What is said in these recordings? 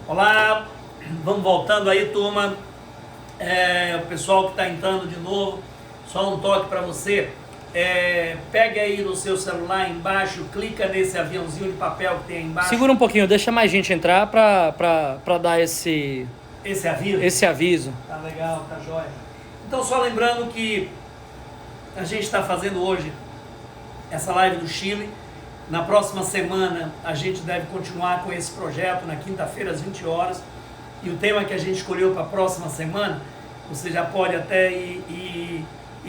Olá, vamos voltando aí, turma. O pessoal que está entrando de novo, só um toque para você. Pegue aí no seu celular embaixo, clica nesse aviãozinho de papel que tem aí embaixo. Segura um pouquinho, deixa mais gente entrar para dar esse aviso. Tá legal, tá jóia. Então, só lembrando que a gente está fazendo hoje essa live do Chile. Na próxima semana a gente deve continuar com esse projeto na quinta-feira às 20 horas. E o tema que a gente escolheu para a próxima semana, você já pode até ir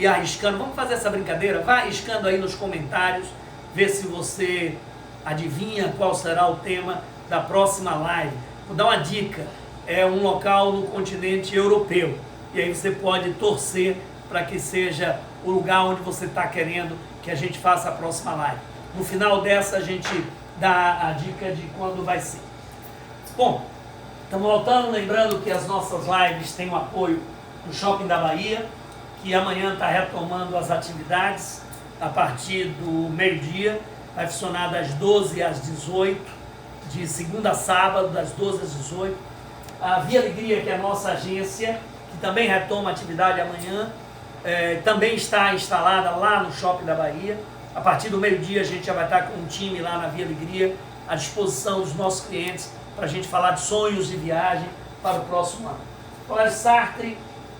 arriscando. Vamos fazer essa brincadeira? Vá arriscando aí nos comentários, ver se você adivinha qual será o tema da próxima live. Vou dar uma dica, é um local no continente europeu. E aí você pode torcer para que seja o lugar onde você está querendo que a gente faça a próxima live. No final dessa a gente dá a dica de quando vai ser. Bom, estamos voltando, lembrando que as nossas lives têm o apoio do Shopping da Bahia, que amanhã está retomando as atividades a partir do meio-dia, vai funcionar das 12 às 18, de segunda a sábado, das 12 às 18. A Via Alegria, que é a nossa agência, que também retoma a atividade amanhã, também está instalada lá no Shopping da Bahia. A partir do meio-dia a gente já vai estar com um time lá na Via Alegria à disposição dos nossos clientes para a gente falar de sonhos de viagem para o próximo ano. O Colégio Sartre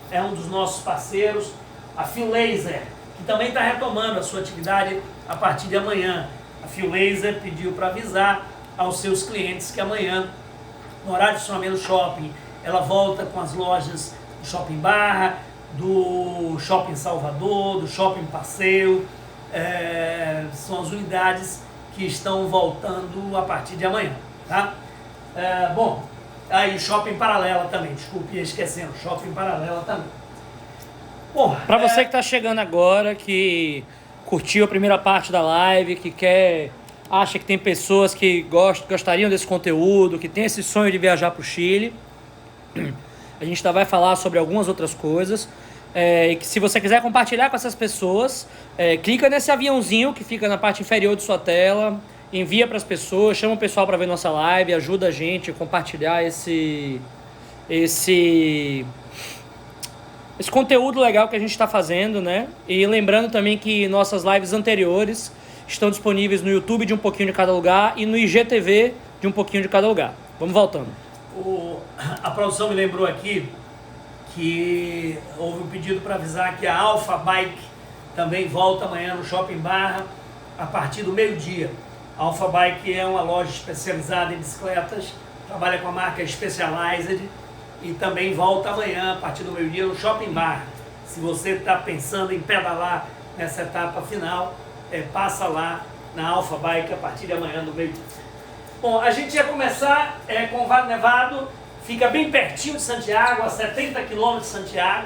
é um dos nossos parceiros, a Fio Laser, que também está retomando a sua atividade a partir de amanhã. A Fio Laser pediu para avisar aos seus clientes que amanhã, no horário de funcionamento do shopping, ela volta com as lojas do Shopping Barra, do Shopping Salvador, do Shopping Passeio. São as unidades que estão voltando a partir de amanhã, tá? Bom, aí Shopping Paralela também, desculpe, esquecendo, Shopping Paralela também. Bom, Para você que está chegando agora, que curtiu a primeira parte da live, acha que tem pessoas que gostariam desse conteúdo, que tem esse sonho de viajar para o Chile, a gente vai falar sobre algumas outras coisas. E que se você quiser compartilhar com essas pessoas, clica nesse aviãozinho que fica na parte inferior de sua tela, envia para as pessoas, chama o pessoal para ver nossa live, ajuda a gente a compartilhar esse conteúdo legal que a gente está fazendo, né? E lembrando também que nossas lives anteriores estão disponíveis no YouTube de Um Pouquinho de Cada Lugar e no IGTV de Um Pouquinho de Cada Lugar. Vamos voltando. A produção me lembrou aqui que houve um pedido para avisar que a Alpha Bike também volta amanhã no Shopping Barra a partir do meio-dia. A Alpha Bike é uma loja especializada em bicicletas, trabalha com a marca Specialized e também volta amanhã a partir do meio-dia no Shopping Barra. Se você está pensando em pedalar nessa etapa final, passa lá na Alpha Bike a partir de amanhã no meio-dia. Bom, a gente ia começar com o Vale Nevado. Fica bem pertinho de Santiago, a 70 km de Santiago.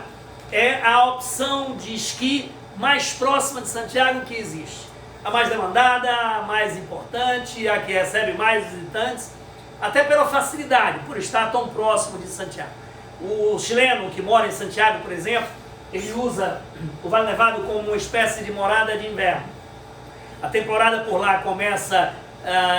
É a opção de esqui mais próxima de Santiago que existe. A mais demandada, a mais importante, a que recebe mais visitantes, até pela facilidade, por estar tão próximo de Santiago. O chileno que mora em Santiago, por exemplo, ele usa o Vale Nevado como uma espécie de morada de inverno. A temporada por lá começa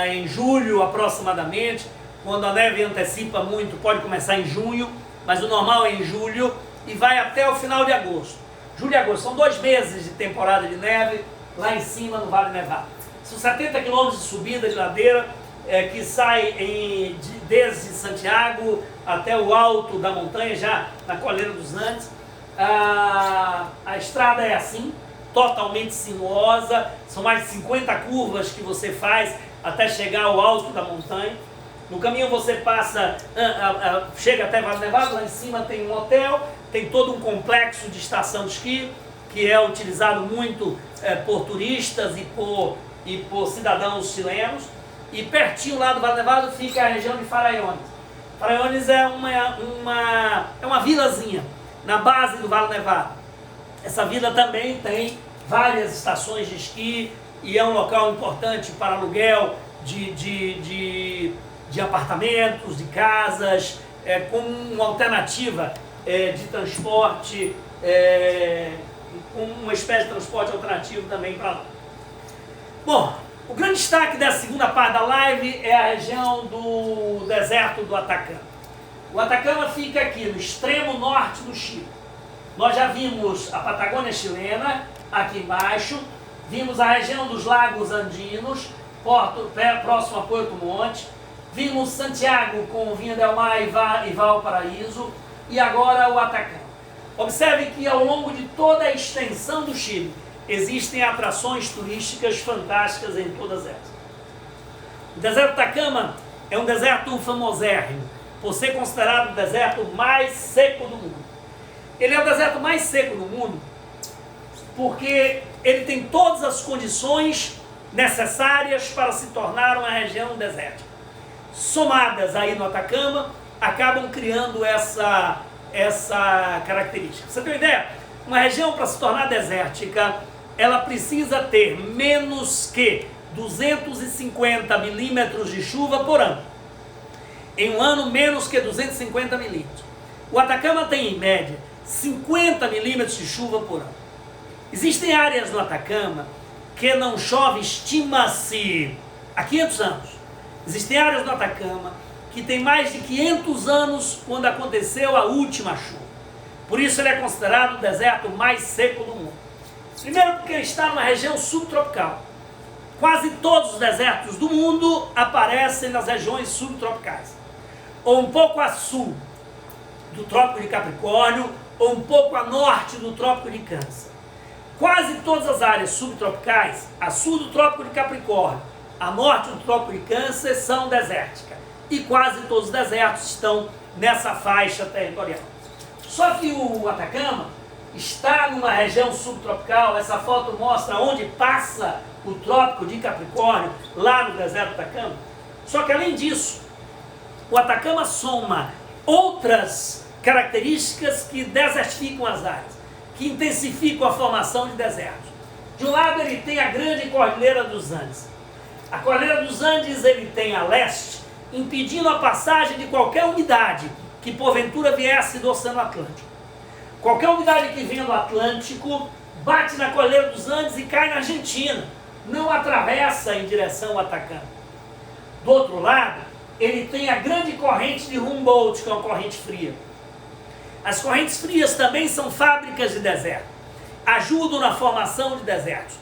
em julho aproximadamente. Quando a neve antecipa muito, pode começar em junho, mas o normal é em julho e vai até o final de agosto. Julho e agosto, são 2 meses de temporada de neve lá em cima no Vale Nevado. São 70 km de subida de ladeira que sai desde Santiago até o alto da montanha, já na Coleira dos Andes. A estrada é assim, totalmente sinuosa, são mais de 50 curvas que você faz até chegar ao alto da montanha. No caminho você passa, chega até Vale Nevado, lá em cima tem um hotel, tem todo um complexo de estação de esqui, que é utilizado muito por turistas e por cidadãos chilenos. E pertinho lá do Vale Nevado fica a região de Farallones. Farallones é uma vilazinha na base do Vale Nevado. Essa vila também tem várias estações de esqui e é um local importante para aluguel de apartamentos, de casas, como uma alternativa de transporte, como uma espécie de transporte alternativo também para lá. Bom, O grande destaque dessa segunda parte da live é a região do deserto do Atacama. O Atacama fica aqui no extremo norte do Chile. Nós já vimos a Patagônia chilena aqui embaixo, vimos a região dos lagos andinos, próximo a Porto Monte, vimos Santiago com Vinha del Mar e Valparaíso, e agora o Atacama. Observe que ao longo de toda a extensão do Chile existem atrações turísticas fantásticas em todas elas. O deserto do Atacama é um deserto famosérrimo, por ser considerado o deserto mais seco do mundo. Ele é o deserto mais seco do mundo porque ele tem todas as condições necessárias para se tornar uma região desértica. Somadas aí no Atacama, acabam criando essa característica. Você tem uma ideia? Uma região para se tornar desértica, ela precisa ter menos que 250 milímetros de chuva por ano. Em um ano, menos que 250 milímetros. O Atacama tem, em média, 50 milímetros de chuva por ano. Existem áreas no Atacama que não chove, estima-se, há 500 anos. Existem áreas no Atacama que tem mais de 500 anos quando aconteceu a última chuva. Por isso ele é considerado o deserto mais seco do mundo. Primeiro porque ele está numa região subtropical. Quase todos os desertos do mundo aparecem nas regiões subtropicais. Ou um pouco a sul do Trópico de Capricórnio, ou um pouco a norte do Trópico de Câncer. Quase todas as áreas subtropicais, a sul do Trópico de Capricórnio, a norte do Trópico de Câncer, são desérticas. E quase todos os desertos estão nessa faixa territorial. Só que o Atacama está numa região subtropical. Essa foto mostra onde passa o Trópico de Capricórnio, lá no deserto do Atacama. Só que além disso, o Atacama soma outras características que desertificam as áreas, que intensificam a formação de desertos. De um lado ele tem a grande Cordilheira dos Andes. A Cordilheira dos Andes ele tem a leste, impedindo a passagem de qualquer umidade que porventura viesse do Oceano Atlântico. Qualquer umidade que venha do Atlântico bate na Cordilheira dos Andes e cai na Argentina, não atravessa em direção ao Atacama. Do outro lado, ele tem a grande corrente de Humboldt, que é uma corrente fria. As correntes frias também são fábricas de deserto, ajudam na formação de desertos,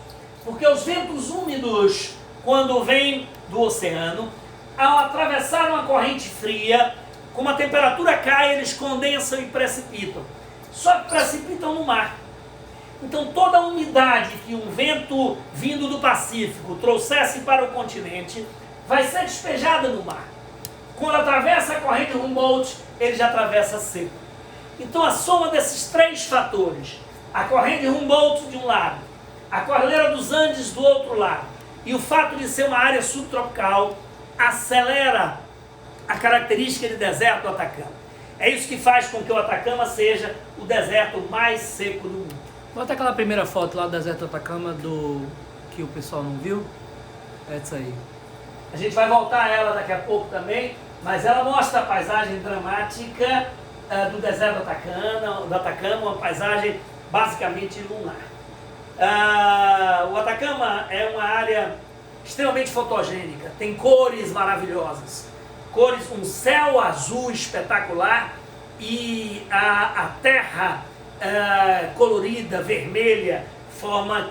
porque os ventos úmidos, quando vêm do oceano, ao atravessar uma corrente fria, como a temperatura cai, eles condensam e precipitam. Só que precipitam no mar. Então toda a umidade que um vento vindo do Pacífico trouxesse para o continente, vai ser despejada no mar. Quando atravessa a corrente Humboldt, ele já atravessa seco. Então a soma desses três fatores, a corrente Humboldt de um lado, a Cordilheira dos Andes do outro lado, e o fato de ser uma área subtropical, acelera a característica de deserto do Atacama. É isso que faz com que o Atacama seja o deserto mais seco do mundo. Bota aquela primeira foto lá do deserto do Atacama que o pessoal não viu. É isso aí. A gente vai voltar a ela daqui a pouco também, mas ela mostra a paisagem dramática do deserto do Atacama, uma paisagem basicamente lunar. O Atacama é uma área extremamente fotogênica, tem cores maravilhosas, um céu azul espetacular e a terra colorida, vermelha,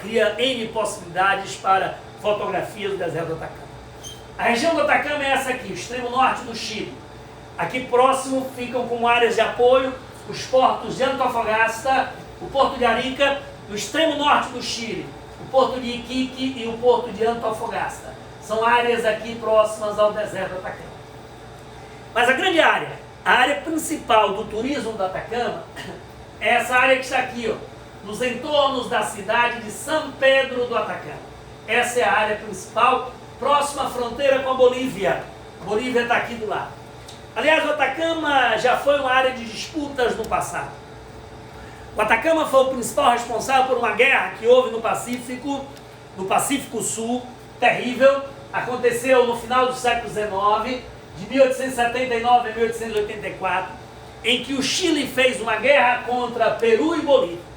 cria N possibilidades para fotografias do deserto do Atacama. A região do Atacama é essa aqui, o extremo norte do Chile. Aqui próximo ficam como áreas de apoio os portos de Antofagasta, o porto de Arica, no extremo norte do Chile, o porto de Iquique e o porto de Antofagasta. São áreas aqui próximas ao deserto do Atacama. Mas a grande área, a área principal do turismo do Atacama, é essa área que está aqui, nos entornos da cidade de São Pedro do Atacama. Essa é a área principal, próxima à fronteira com a Bolívia. A Bolívia está aqui do lado. Aliás, o Atacama já foi uma área de disputas no passado. O Atacama foi o principal responsável por uma guerra que houve no Pacífico Sul, terrível. Aconteceu no final do século XIX, de 1879 a 1884, em que o Chile fez uma guerra contra Peru e Bolívia.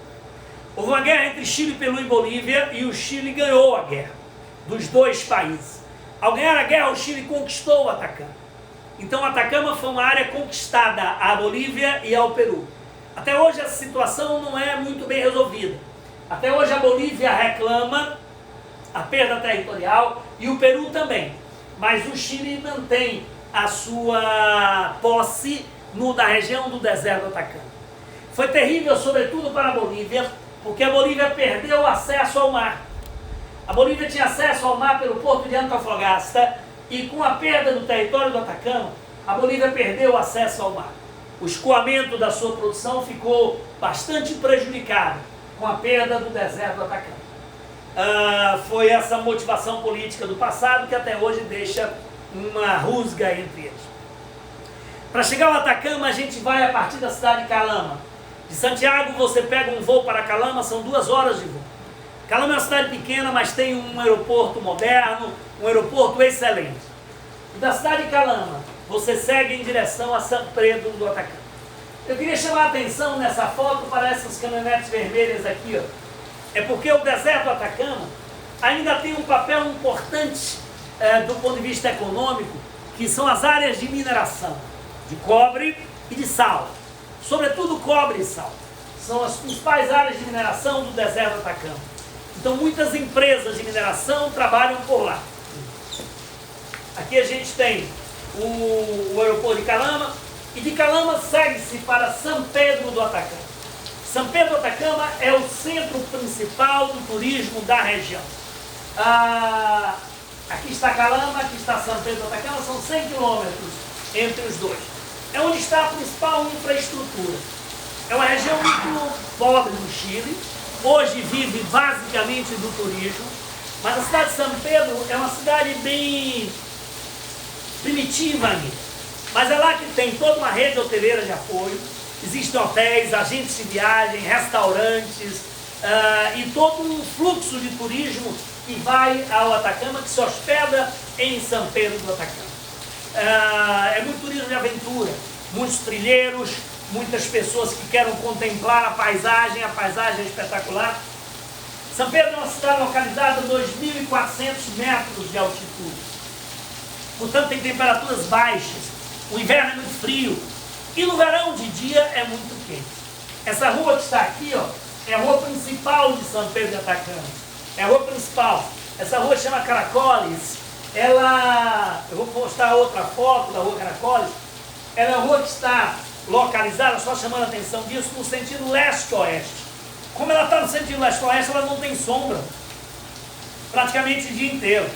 Houve uma guerra entre Chile, Peru e Bolívia e o Chile ganhou a guerra. dos dois países. Ao ganhar a guerra, o Chile conquistou o Atacama. Então, o Atacama foi uma área conquistada à Bolívia e ao Peru. Até hoje, essa situação não é muito bem resolvida. Até hoje, a Bolívia reclama a perda territorial e o Peru também. Mas o Chile mantém a sua posse na região do deserto do Atacama. Foi terrível, sobretudo para a Bolívia, porque a Bolívia perdeu o acesso ao mar. A Bolívia tinha acesso ao mar pelo porto de Antofagasta e com a perda do território do Atacama, a Bolívia perdeu o acesso ao mar. O escoamento da sua produção ficou bastante prejudicado com a perda do deserto do Atacama. Foi essa motivação política do passado que até hoje deixa uma rusga entre eles. Para chegar ao Atacama, a gente vai a partir da cidade de Calama. De Santiago, você pega um voo para Calama, são 2 horas de voo. Calama é uma cidade pequena, mas tem um aeroporto moderno, um aeroporto excelente. E da cidade de Calama, você segue em direção a São Pedro do Atacama. Eu queria chamar a atenção nessa foto para essas caminhonetes vermelhas aqui, ó. É porque o deserto do Atacama ainda tem um papel importante do ponto de vista econômico, que são as áreas de mineração, de cobre e de sal. Sobretudo cobre e sal. São as principais áreas de mineração do deserto do Atacama. Então muitas empresas de mineração trabalham por lá. Aqui a gente tem o aeroporto de Calama, e de Calama segue-se para São Pedro do Atacama. São Pedro do Atacama é o centro principal do turismo da região. Aqui está Calama, aqui está São Pedro do Atacama, são 100 quilômetros entre os dois. É onde está a principal infraestrutura. É uma região muito pobre do Chile, hoje vive basicamente do turismo, mas a cidade de São Pedro é uma cidade bem primitiva ainda. Mas é lá que tem toda uma rede hoteleira de apoio, existem hotéis, agentes de viagem, restaurantes e todo um fluxo de turismo que vai ao Atacama, que se hospeda em São Pedro do Atacama. É muito turismo de aventura, muitos trilheiros, muitas pessoas que querem contemplar a paisagem é espetacular. São Pedro é uma cidade localizada a 2.400 metros de altitude, portanto tem temperaturas baixas, o inverno é muito frio e no verão de dia é muito quente. Essa rua que está aqui, ó, é a rua principal de São Pedro do Atacama, é a rua principal. Essa rua chama Caracoles. Eu vou postar outra foto da rua Caracoles. Ela é uma rua que está localizada, só chamando a atenção disso, no sentido leste-oeste. Como ela está no sentido leste-oeste, ela não tem sombra praticamente o dia inteiro.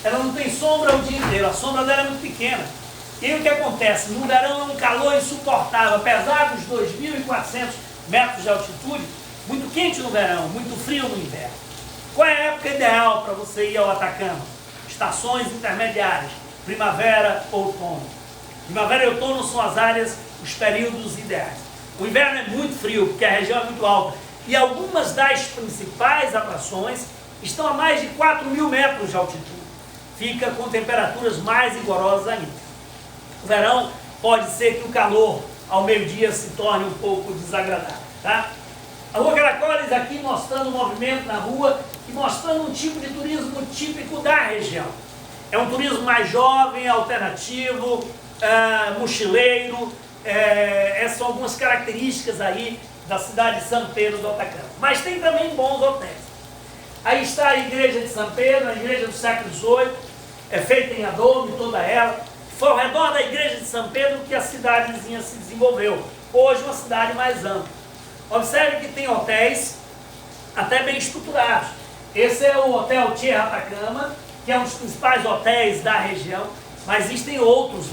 Ela não tem sombra o dia inteiro, a sombra dela é muito pequena. E aí o que acontece? No verão é um calor insuportável, apesar dos 2.400 metros de altitude, muito quente no verão, muito frio no inverno. Qual é a época ideal para você ir ao Atacama? Estações intermediárias, primavera, outono. Primavera e outono são as áreas, os períodos ideais. O inverno é muito frio, porque a região é muito alta. E algumas das principais atrações estão a mais de 4.000 metros de altitude. Fica com temperaturas mais rigorosas ainda. No verão, pode ser que o calor ao meio-dia se torne um pouco desagradável. Tá? A Rua Caracoles aqui mostrando o movimento na rua e mostrando um tipo de turismo típico da região. É um turismo mais jovem, alternativo, mochileiro. Essas são algumas características aí da cidade de São Pedro do Atacama. Mas tem também bons hotéis. Aí está a igreja de São Pedro, a igreja do século XVIII, é feita em adobe, toda ela. Foi ao redor da igreja de São Pedro que a cidadezinha se desenvolveu. Hoje uma cidade mais ampla. Observe que tem hotéis até bem estruturados. Esse é o Hotel Tierra Atacama, que é um dos principais hotéis da região, mas existem outros,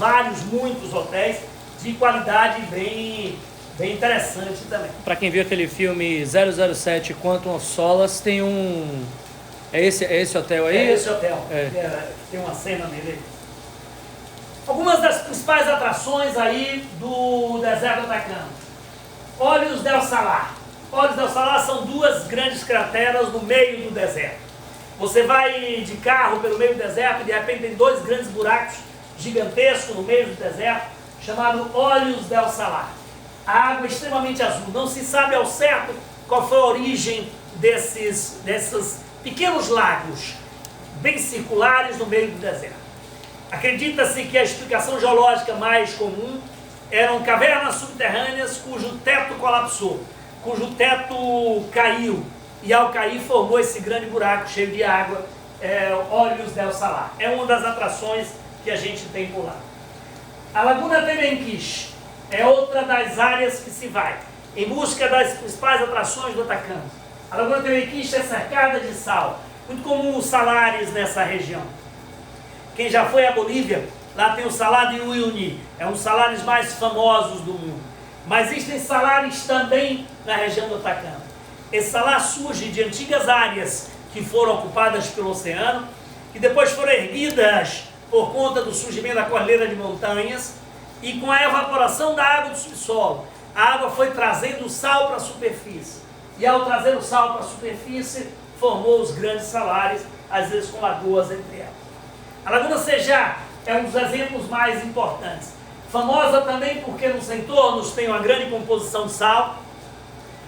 muitos hotéis de qualidade bem interessante também. Para quem viu aquele filme 007 Quantum of Solace, tem um... É esse hotel aí? É esse hotel, tem uma cena nele. Algumas das principais atrações aí do deserto do Atacama. Olhos del Salar. Olhos del Salar são 2 grandes crateras no meio do deserto. Você vai de carro pelo meio do deserto e de repente tem 2 grandes buracos gigantescos no meio do deserto, chamado Olhos del Salar. A água é extremamente azul. Não se sabe ao certo qual foi a origem desses pequenos lagos. bem circulares no meio do deserto. Acredita-se que a explicação geológica mais comum eram cavernas subterrâneas cujo teto colapsou, cujo teto caiu, e ao cair formou esse grande buraco cheio de água, Olhos del Salar. É uma das atrações que a gente tem por lá. A Laguna Temenquich é outra das áreas que se vai, em busca das principais atrações do Atacama. A Laguna Temenquich é cercada de sal, muito comum os salares nessa região. Quem já foi à Bolívia, lá tem o Salar de Uyuni, é um dos salares mais famosos do mundo. Mas existem salares também na região do Atacama. Esse salar surge de antigas áreas que foram ocupadas pelo oceano, que depois foram erguidas por conta do surgimento da cordilheira de montanhas, e com a evaporação da água do subsolo, a água foi trazendo o sal para a superfície. E ao trazer o sal para a superfície, formou os grandes salares, às vezes com lagoas entre elas. A Laguna Sejá é um dos exemplos mais importantes. Famosa também porque nos entornos tem uma grande composição de sal,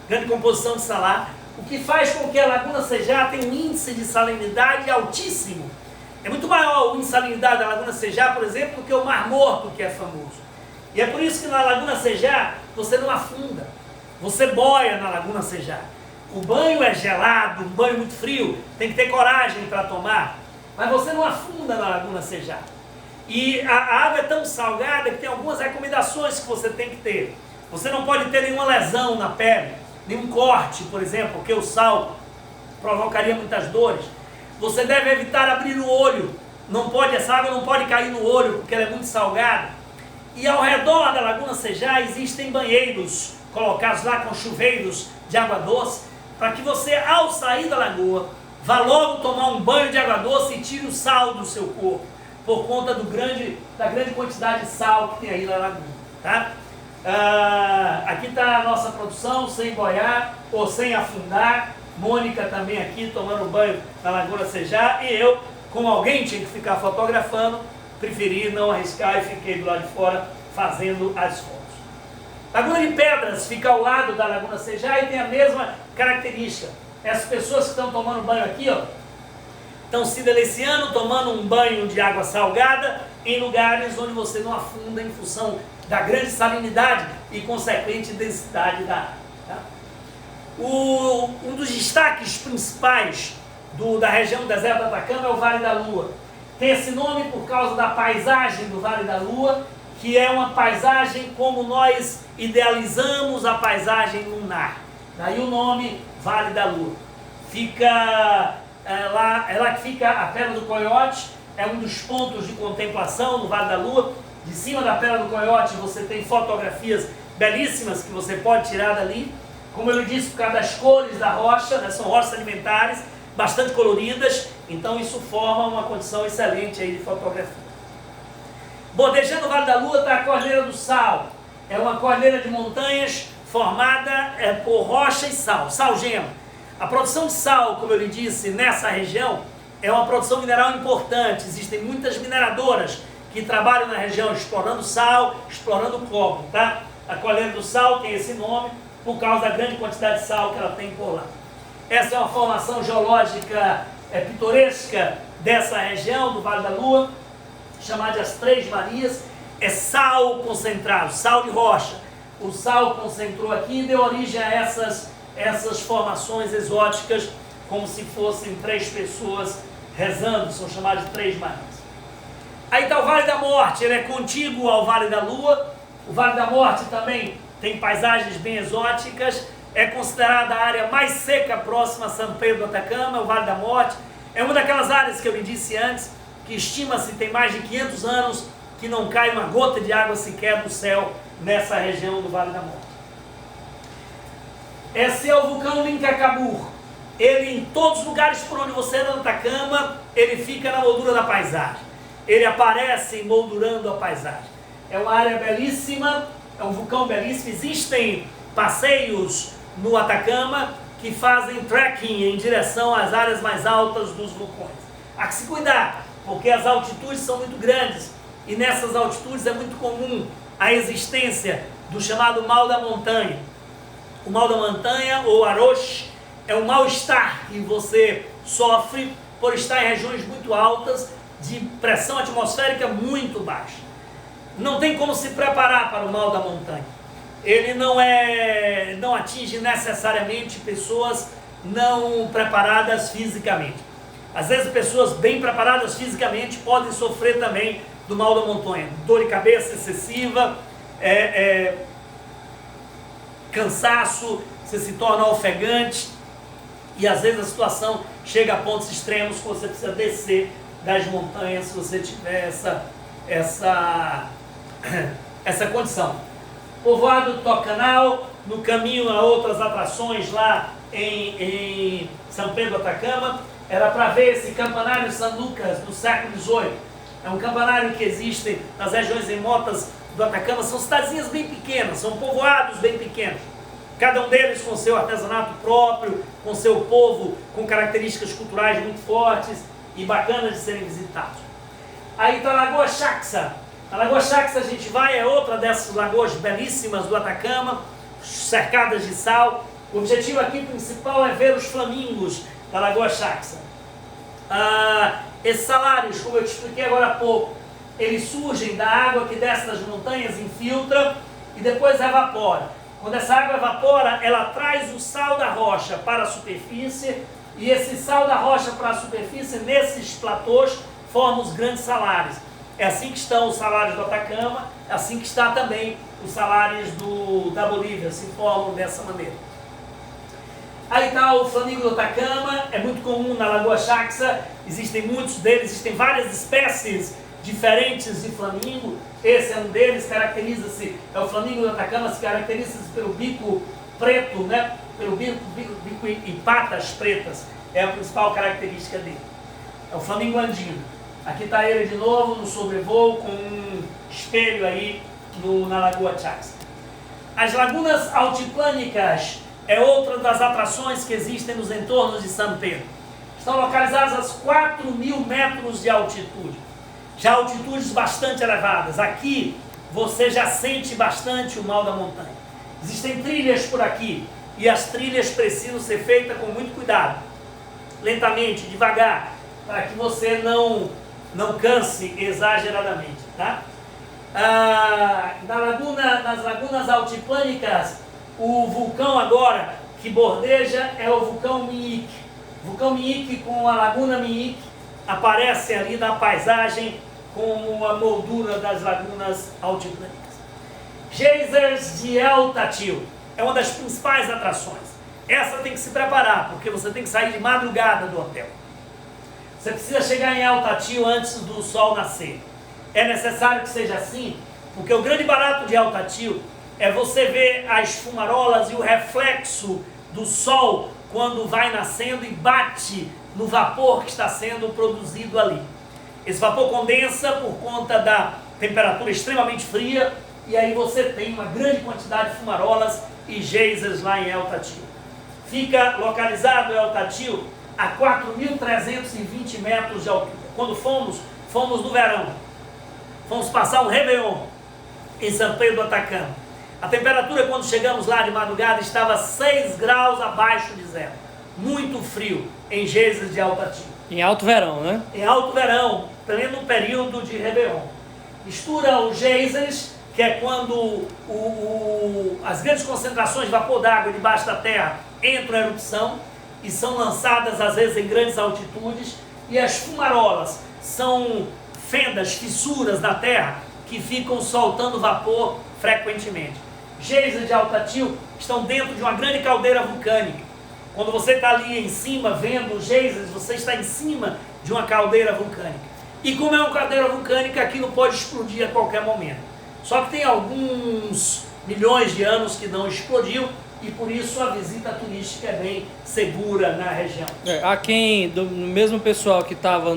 grande composição de salar, o que faz com que a Laguna Sejá tenha um índice de salinidade altíssimo. É muito maior o índice de salinidade da Laguna Sejá, por exemplo, do que o Mar Morto, que é famoso. E é por isso que na Laguna Sejá você não afunda, você boia na Laguna Sejá. O banho é gelado, um banho muito frio, tem que ter coragem para tomar, mas você não afunda na Laguna Sejá. E a água é tão salgada que tem algumas recomendações que você tem que ter. Você não pode ter nenhuma lesão na pele, nenhum corte, por exemplo, porque o sal provocaria muitas dores. Você deve evitar abrir o olho, essa água não pode cair no olho, porque ela é muito salgada. E ao redor da Laguna Sejá existem banheiros, colocados lá com chuveiros de água doce, para que você, ao sair da lagoa, vá logo tomar um banho de água doce e tire o sal do seu corpo, por conta da grande quantidade de sal que tem aí na lagoa, tá? Aqui está a nossa produção, sem boiar ou sem afundar. Mônica também aqui tomando banho na Laguna Sejá, e eu, como alguém tinha que ficar fotografando, preferi não arriscar e fiquei do lado de fora fazendo as fotos. Laguna de Pedras fica ao lado da Laguna Sejá e tem a mesma característica. Essas pessoas que estão tomando banho aqui, ó, estão se deliciando, tomando um banho de água salgada em lugares onde você não afunda em função da grande salinidade e consequente densidade da água. Tá? Um dos destaques principais da região do deserto do Atacama é o Vale da Lua. Tem esse nome por causa da paisagem do Vale da Lua, que é uma paisagem como nós idealizamos a paisagem lunar. Daí o nome Vale da Lua. É lá que fica a Pedra do Coiote, é um dos pontos de contemplação no Vale da Lua. De cima da Pedra do Coiote você tem fotografias belíssimas que você pode tirar dali. Como eu disse, por causa das cores da rocha, né, são rochas alimentares, bastante coloridas, então isso forma uma condição excelente aí de fotografia. Bordejando o Vale da Lua está a Cordilheira do Sal. É uma cordilheira de montanhas formada por rocha e sal, sal-gema. A produção de sal, como eu lhe disse, nessa região, é uma produção mineral importante. Existem muitas mineradoras que trabalham na região explorando sal, explorando cobre, tá? A Cordilheira do Sal tem esse nome por causa da grande quantidade de sal que ela tem por lá. Essa é uma formação geológica pitoresca dessa região do Vale da Lua, chamada de as Três Marias. É sal concentrado, sal de rocha. O sal concentrou aqui e deu origem a essas formações exóticas, como se fossem três pessoas rezando, são chamadas de Três Marias. Aí está o Vale da Morte, ele é contíguo ao Vale da Lua. O Vale da Morte também tem paisagens bem exóticas, é considerada a área mais seca próxima a São Pedro do Atacama, o Vale da Morte. É uma daquelas áreas que eu lhe disse antes, que estima-se tem mais de 500 anos que não cai uma gota de água sequer do céu nessa região do Vale da Morte. Esse é o vulcão Lincacabur. Ele, em todos os lugares por onde você anda no Atacama, ele fica na moldura da paisagem. Ele aparece moldurando a paisagem. É uma área belíssima, é um vulcão belíssimo. Existem passeios no Atacama que fazem trekking em direção às áreas mais altas dos vulcões. Há que se cuidar, porque as altitudes são muito grandes e nessas altitudes é muito comum a existência do chamado mal da montanha. O mal da montanha, ou aroche, é um mal-estar que você sofre por estar em regiões muito altas, de pressão atmosférica muito baixa. Não tem como se preparar para o mal da montanha. Ele não atinge necessariamente pessoas não preparadas fisicamente. Às vezes pessoas bem preparadas fisicamente podem sofrer também do mal da montanha. Dor de cabeça excessiva, cansaço, você se torna ofegante e às vezes a situação chega a pontos extremos que você precisa descer das montanhas se você tiver essa condição. Povoado do Tocanal, no caminho a outras atrações lá em São Pedro do Atacama, era para ver esse campanário São Lucas do século XVIII. É um campanário que existe nas regiões remotas do Atacama, são cidadezinhas bem pequenas, são povoados bem pequenos. Cada um deles com seu artesanato próprio, com seu povo, com características culturais muito fortes e bacanas de serem visitados. Aí está a Lagoa Chaxa. A Lagoa Chaxa a gente vai, é outra dessas lagoas belíssimas do Atacama, cercadas de sal. O objetivo aqui principal é ver os flamingos da Lagoa Chaxa. Esses salários, como eu te expliquei agora há pouco, eles surgem da água que desce das montanhas, infiltra e depois evapora. Quando essa água evapora, ela traz o sal da rocha para a superfície e esse sal da rocha para a superfície, nesses platôs, forma os grandes salários. É assim que estão os salários do Atacama, é assim que está também os salários da Bolívia, se formam dessa maneira. Aí está o flamingo do Atacama, é muito comum na Lagoa Chaxa, existem muitos deles, existem várias espécies diferentes de flamingo. Esse é um deles, caracteriza-se, é o flamingo do Atacama, se caracteriza-se pelo bico preto, né? Pelo bico e patas pretas, é a principal característica dele. É o flamingo andino. Aqui está ele de novo no sobrevoo com um espelho aí na Lagoa Chaxa. As lagunas altiplânicas é outra das atrações que existem nos entornos de São Pedro. Estão localizadas a 4.000 metros de altitude, já altitudes bastante elevadas. Aqui você já sente bastante o mal da montanha. Existem trilhas por aqui e as trilhas precisam ser feitas com muito cuidado, lentamente, devagar, para que você não canse exageradamente, tá? Nas lagunas altiplânicas, o vulcão agora que bordeja é o vulcão Minhique. O vulcão Minhique com a Laguna Minhique aparece ali na paisagem como a moldura das lagunas altiplânicas. Geysers de El Tatil é uma das principais atrações. Essa tem que se preparar, porque você tem que sair de madrugada do hotel. Você precisa chegar em El Tatil antes do sol nascer. É necessário que seja assim, porque o grande barato de El Tatil é você ver as fumarolas e o reflexo do sol quando vai nascendo e bate no vapor que está sendo produzido ali. Esse vapor condensa por conta da temperatura extremamente fria e aí você tem uma grande quantidade de fumarolas e geysers lá em El Tatil. Fica localizado El Tatil a 4.320 metros de altura. Quando fomos no verão. Fomos passar um Réveillon em São Pedro do Atacama. A temperatura quando chegamos lá de madrugada estava 6 graus abaixo de zero. Muito frio em geysers de El Tatil. Em alto verão, né? Em alto verão, pleno período de Réveillon. Mistura os geysers, que é quando as grandes concentrações de vapor d'água debaixo da terra entram em erupção e são lançadas às vezes em grandes altitudes, e as fumarolas são fendas, fissuras na terra que ficam soltando vapor frequentemente. Geysers de El Tatil estão dentro de uma grande caldeira vulcânica. Quando você está ali em cima vendo os geysers, você está em cima de uma caldeira vulcânica. E como é uma caldeira vulcânica, aquilo pode explodir a qualquer momento. Só que tem alguns milhões de anos que não explodiu e por isso a visita turística é bem segura na região. Há quem, do mesmo pessoal que estava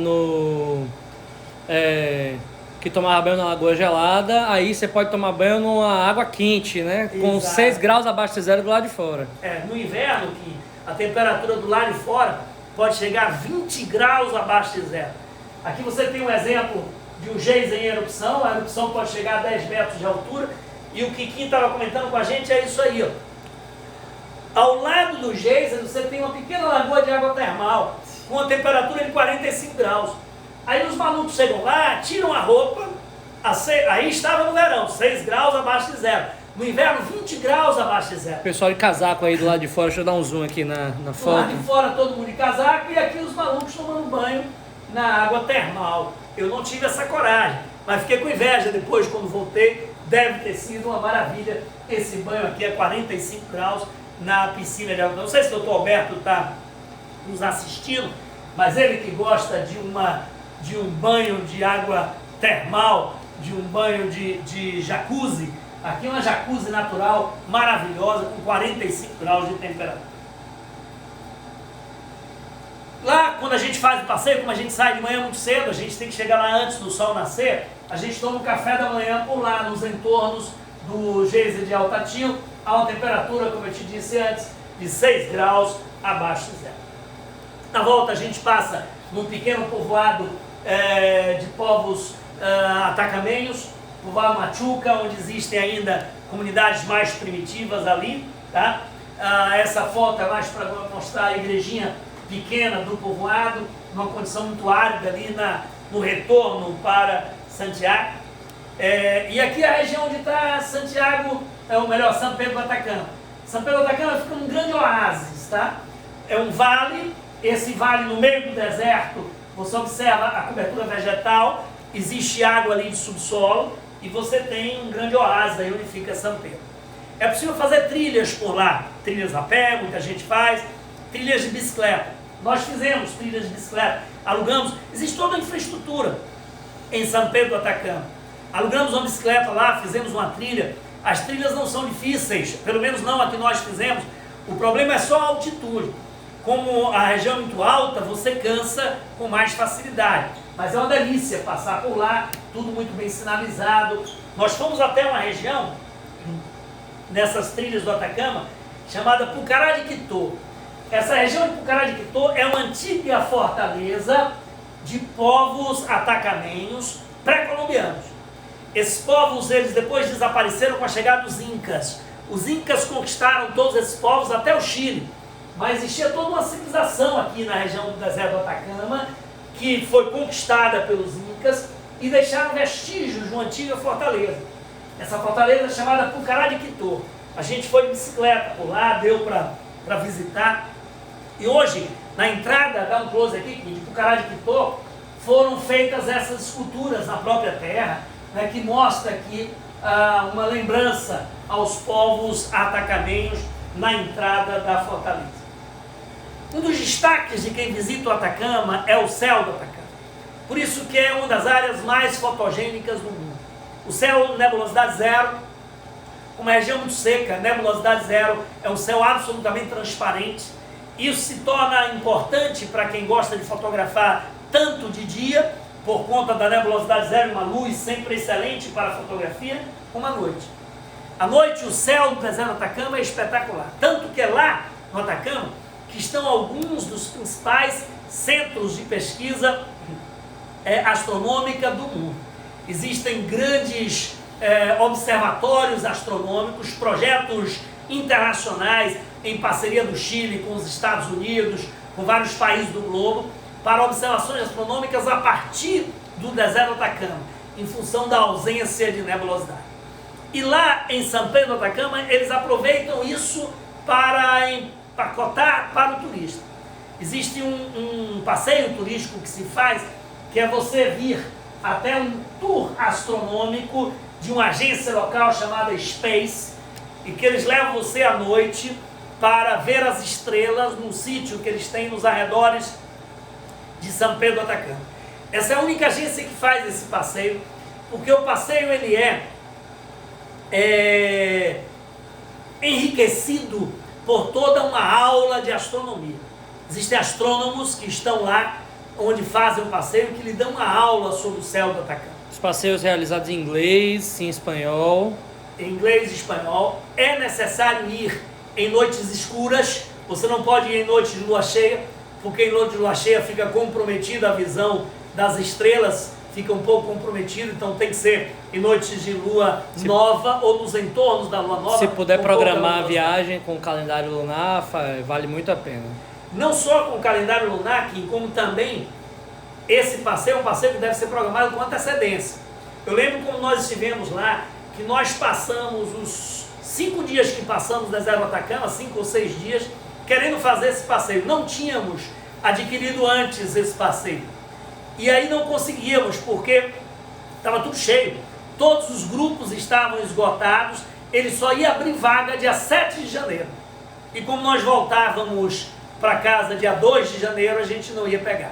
que tomava banho na Lagoa Gelada, aí você pode tomar banho numa água quente, né? Com Exato. 6 graus abaixo de zero do lado de fora. No inverno, que a temperatura do lado de fora pode chegar a 20 graus abaixo de zero. Aqui você tem um exemplo de um geyser em erupção. A erupção pode chegar a 10 metros de altura. E o Kikin estava comentando com a gente é isso aí, ó. Ao lado do geyser você tem uma pequena lagoa de água termal. com a temperatura de 45 graus. Aí os malucos chegam lá, tiram a roupa, aí estava no verão, 6 graus abaixo de zero. No inverno, 20 graus abaixo de zero. O pessoal de casaco aí do lado de fora, deixa eu dar um zoom aqui na Do foto. lado de fora todo mundo de casaco e aqui os malucos tomando banho na água termal. Eu não tive essa coragem, mas fiquei com inveja depois quando voltei. Deve ter sido uma maravilha esse banho aqui a 45 graus na piscina de água. Não sei se o doutor Alberto está nos assistindo, mas ele que gosta de um banho de água termal, de um banho de jacuzzi, aqui é uma jacuzzi natural maravilhosa com 45 graus de temperatura. Lá, quando a gente faz o passeio, como a gente sai de manhã muito cedo, a gente tem que chegar lá antes do sol nascer, a gente toma o café da manhã por lá, nos entornos do geyser de Altatinho, a uma temperatura, como eu te disse antes, de 6 graus abaixo de zero. Na volta a gente passa num pequeno povoado de povos atacamenhos, povoado Machuca, onde existem ainda comunidades mais primitivas ali, tá? Essa foto é mais para mostrar a igrejinha pequena do povoado, numa condição muito árida ali no retorno para Santiago. E aqui é a região onde está Santiago, ou melhor, São Pedro do Atacama. São Pedro do Atacama fica num grande oásis, tá? É um vale, esse vale no meio do deserto, você observa a cobertura vegetal, existe água ali de subsolo e você tem um grande oásis aí onde fica São Pedro. É possível fazer trilhas por lá, trilhas a pé, muita gente faz, trilhas de bicicleta. Nós fizemos trilhas de bicicleta, alugamos, existe toda a infraestrutura em São Pedro do Atacama. Alugamos uma bicicleta lá, fizemos uma trilha. As trilhas não são difíceis, pelo menos não a que nós fizemos. O problema é só a altitude. Como a região é muito alta, você cansa com mais facilidade. Mas é uma delícia passar por lá, tudo muito bem sinalizado. Nós fomos até uma região, nessas trilhas do Atacama, chamada Pucará de Quito. Essa região de Pucará de Quito é uma antiga fortaleza de povos atacamenhos pré-colombianos. Esses povos, eles depois desapareceram com a chegada dos Incas. Os Incas conquistaram todos esses povos até o Chile. Mas existia toda uma civilização aqui na região do deserto do Atacama, que foi conquistada pelos Incas e deixaram vestígios de uma antiga fortaleza. Essa fortaleza é chamada Pucará de Quito. A gente foi de bicicleta por lá, deu para visitar. E hoje, na entrada, dá um close aqui, de Pucará de Quito, foram feitas essas esculturas na própria terra, né, que mostra aqui uma lembrança aos povos atacamenhos na entrada da fortaleza. Um dos destaques de quem visita o Atacama é o céu do Atacama. Por isso que é uma das áreas mais fotogênicas do mundo. O céu, nebulosidade zero, uma região muito seca, nebulosidade zero, é um céu absolutamente transparente. Isso se torna importante para quem gosta de fotografar tanto de dia, por conta da nebulosidade zero, uma luz sempre excelente para a fotografia, como à noite. À noite, o céu do deserto do Atacama é espetacular. Tanto que é lá, no Atacama, que estão alguns dos principais centros de pesquisa astronômica do mundo. Existem grandes observatórios astronômicos, projetos internacionais em parceria do Chile com os Estados Unidos, com vários países do globo, para observações astronômicas a partir do deserto do Atacama, em função da ausência de nebulosidade. E lá em São Pedro do Atacama, eles aproveitam isso para empacotar para o turista. Existe um passeio turístico que se faz, que é você vir até um tour astronômico de uma agência local chamada Space, e que eles levam você à noite para ver as estrelas num sítio que eles têm nos arredores de São Pedro do Atacama. Essa é a única agência que faz esse passeio, porque o passeio ele é enriquecido por toda uma aula de astronomia. Existem astrônomos que estão lá, onde fazem o passeio, que lhe dão uma aula sobre o céu do Atacama. Os passeios realizados em inglês, em espanhol. Em inglês e espanhol. É necessário ir em noites escuras. Você não pode ir em noites de lua cheia, porque em noite de lua cheia fica comprometida a visão das estrelas, fica um pouco comprometido, então tem que ser em noites de lua nova ou nos entornos da lua nova. Se puder programar a viagem com o calendário lunar, vale muito a pena. não só com o calendário lunar, como também esse passeio é um passeio que deve ser programado com antecedência. Eu lembro como nós estivemos lá, que nós passamos os 5 dias que passamos no deserto do Atacama, 5 ou 6 dias, querendo fazer esse passeio. Não tínhamos adquirido antes esse passeio. E aí não conseguíamos, porque estava tudo cheio. Todos os grupos estavam esgotados, ele só ia abrir vaga dia 7 de janeiro. E como nós voltávamos para casa dia 2 de janeiro, a gente não ia pegar.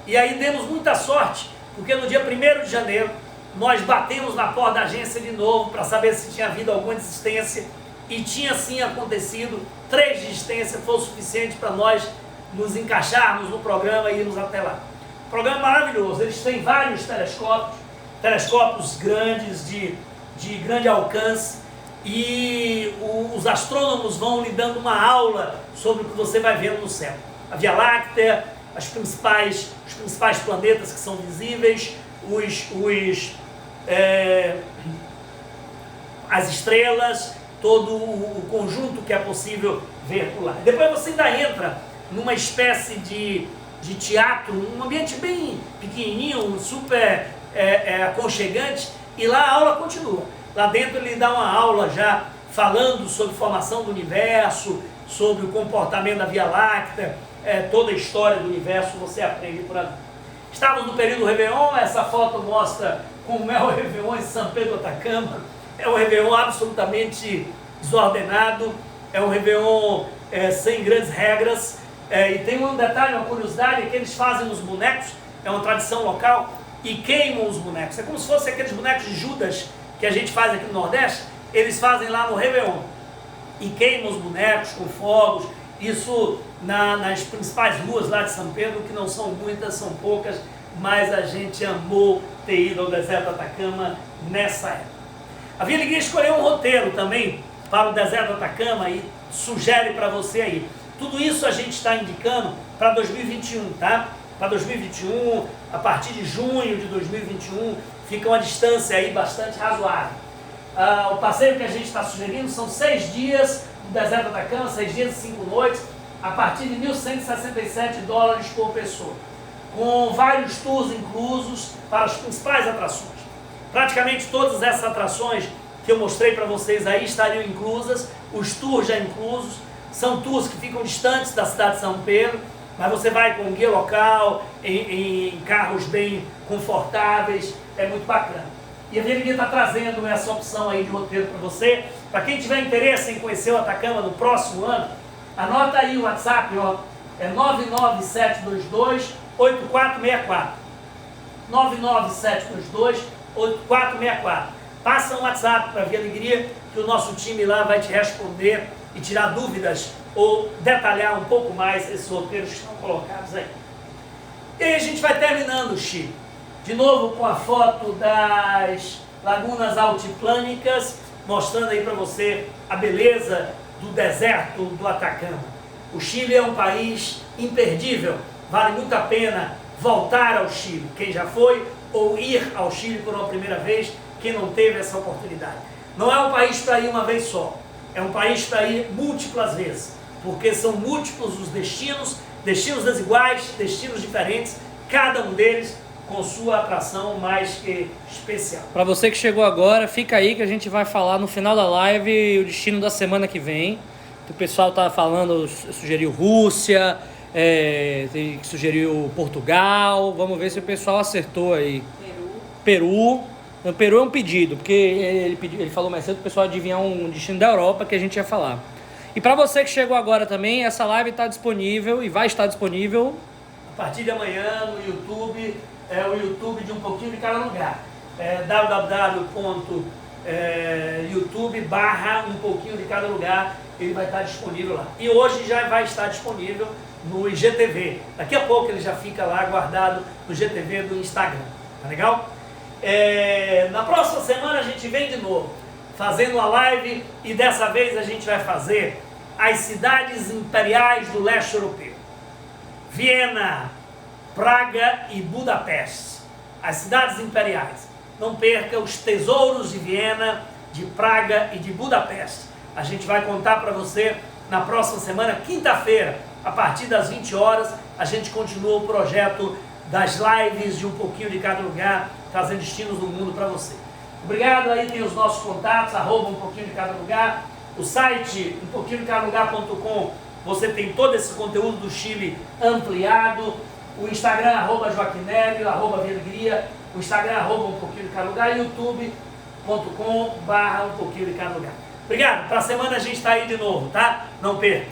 E aí demos muita sorte, porque no dia 1º de janeiro, nós batemos na porta da agência de novo para saber se tinha havido alguma desistência, e tinha sim acontecido. 3 desistências foi o suficiente para nós nos encaixarmos no programa e irmos até lá. O programa é maravilhoso, eles têm vários telescópios grandes, de grande alcance, e os astrônomos vão lhe dando uma aula sobre o que você vai vendo no céu. A Via Láctea, os principais planetas que são visíveis, as estrelas, todo o conjunto que é possível ver por lá. Depois você ainda entra numa espécie de teatro, um ambiente bem pequenininho, super aconchegante, e lá a aula continua. Lá dentro ele dá uma aula já falando sobre a formação do universo, sobre o comportamento da Via Láctea, toda a história do universo você aprende por ali. Estávamos no período do Réveillon, essa foto mostra como é o Réveillon em São Pedro do Atacama. É um Réveillon absolutamente desordenado, é um Réveillon sem grandes regras, e tem um detalhe, uma curiosidade, é que eles fazem os bonecos, é uma tradição local, e queimam os bonecos. É como se fossem aqueles bonecos de Judas que a gente faz aqui no Nordeste, eles fazem lá no Réveillon, e queimam os bonecos com fogos. Isso nas principais ruas lá de São Pedro, que não são muitas, são poucas, mas a gente amou ter ido ao deserto do Atacama nessa época. A Via Alegria escolheu um roteiro também para o deserto do Atacama e sugere para você aí. Tudo isso a gente está indicando para 2021, tá? Para 2021, a partir de junho de 2021, fica uma distância aí bastante razoável. O passeio que a gente está sugerindo são 6 dias no deserto do Atacama, 6 dias e 5 noites, a partir de $1.167 por pessoa, com vários tours inclusos para as principais atrações. Praticamente todas essas atrações que eu mostrei para vocês aí estariam inclusas, os tours já inclusos. São tours que ficam distantes da cidade de São Pedro, mas você vai com guia local, em carros bem confortáveis, é muito bacana. E a Via Alegria está trazendo essa opção aí de roteiro para você. Para quem tiver interesse em conhecer o Atacama no próximo ano, anota aí o WhatsApp, ó, é 99722-8464. 99722-8464. Passa um WhatsApp para a Via Alegria, que o nosso time lá vai te responder e tirar dúvidas ou detalhar um pouco mais esses roteiros que estão colocados aí. E aí a gente vai terminando, Chico, de novo com a foto das lagunas altiplânicas, mostrando aí para você a beleza do deserto do Atacama. O Chile é um país imperdível, vale muito a pena voltar ao Chile, quem já foi, ou ir ao Chile por uma primeira vez, quem não teve essa oportunidade. Não é um país para ir uma vez só, é um país para ir múltiplas vezes, porque são múltiplos os destinos desiguais, destinos diferentes, cada um deles com sua atração mais que especial. Para você que chegou agora, fica aí que a gente vai falar no final da live o destino da semana que vem. O pessoal tá falando, sugeriu Rússia, sugeriu Portugal. Vamos ver se o pessoal acertou aí. Peru. O Peru é um pedido, porque ele falou mais cedo para o pessoal adivinhar um destino da Europa que a gente ia falar. E para você que chegou agora também, essa live está disponível e vai estar disponível a partir de amanhã no YouTube. O YouTube de um pouquinho de cada lugar. www.youtube/um pouquinho de cada lugar, ele vai estar disponível lá. E hoje já vai estar disponível no IGTV. Daqui a pouco ele já fica lá guardado no IGTV do Instagram. Tá legal? Na próxima semana a gente vem de novo, fazendo uma live, e dessa vez a gente vai fazer as cidades imperiais do leste europeu. Viena, Praga e Budapeste, as cidades imperiais. Não perca os tesouros de Viena, de Praga e de Budapeste. A gente vai contar para você na próxima semana, quinta-feira, a partir das 20 horas, a gente continua o projeto das lives de um pouquinho de cada lugar, trazendo destinos do mundo para você. Obrigado, aí tem os nossos contatos, @ um pouquinho de cada lugar. O site um pouquinho de cada lugar.com, você tem todo esse conteúdo do Chile ampliado. O Instagram, @JoaquimNélio, @Vialegria. O Instagram, um pouquinho de cada lugar. youtube.com/um pouquinho de cada lugar. Obrigado. Para a semana a gente está aí de novo, tá? Não perca.